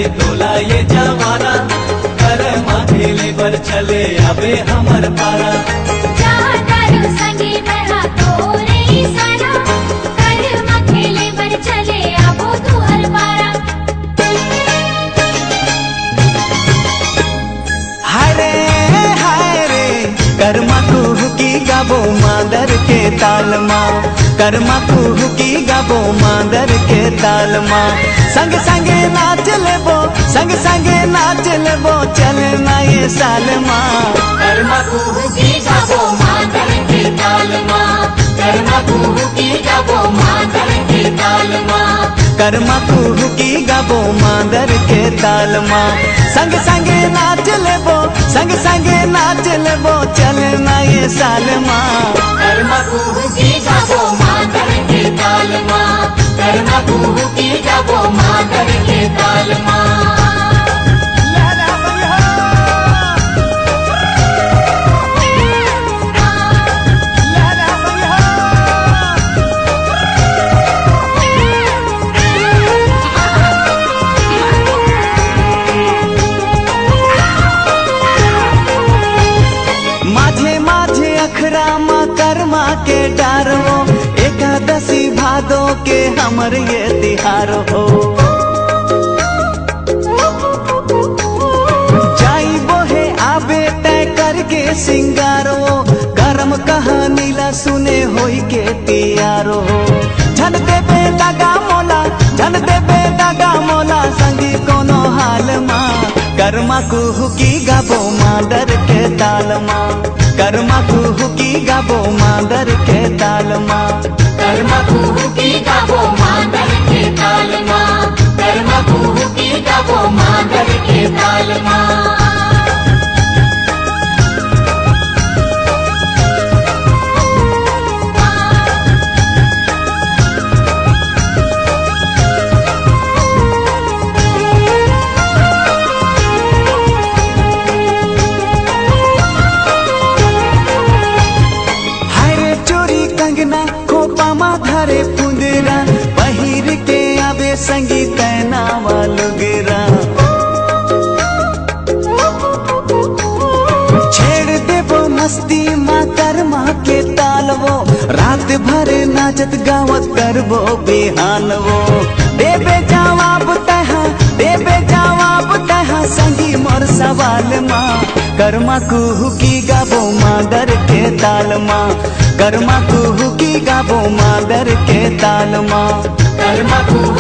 करे तोला ये जमाना, कर्मा खेले बर चले अबे हमर पारा। कर्मा कुहुकी गाबो मादर के ताल माँ, कर्मा कुहुकी गाबो मादर के ताल माँ। संग संगे नाच लेबो, संग संगे नाच लेबो, चलना ये साल माँ। कर्मा कुहुकी गाबो मादर के ताल माँ, कर्मा कुहुकी गाबो मादर के ताल माँ। कर्मा कुहुकी गाबो मादर के ताल माँ। संग संगे नाच लेबो, संग संगे नाच लेबो, चलना ये साल माँ। कर्मा कुहुकी गाबो मादर के ताल माँ, कर्मा कुहुकी गाबो मादर के ताल माँ। अखरा माँ कर्मा के डारो, एकादशी भादो के हमर ये तिहार हो। जाई बोहे आबे तय करके सिंगारो, गरम कहानी ला सुने होई के तियारो। झन देबे लगा मोला, झन देबे लगा मोला, संगी कोनो हाल माँ। कर्मा कुहुकी गाबो मादर के ताल माँ, कर्मा कुहुकी गाबो मादर के ताल माँ। कर्मा कुहुकी गाबो मादर के ताल माँ, कर्मा कुहुकी गाबो मादर के ताल माँ। धरे पुंदरा पहिर के आबे संगी तैना वालो गिरा। छेड़ देबो मस्ती माँ कर्मा के तालवो, रात भर नाचत गावत करबो बिहानवो। देबे जवाब तहा, देबे जवाब तहा, संगी मोर सवाल माँ। कर्मा कुहुकी गाबो मादर के ताल माँ, कर्मा कुहुकी गाबो मादर के ताल माँ। कर्मा कुहुकी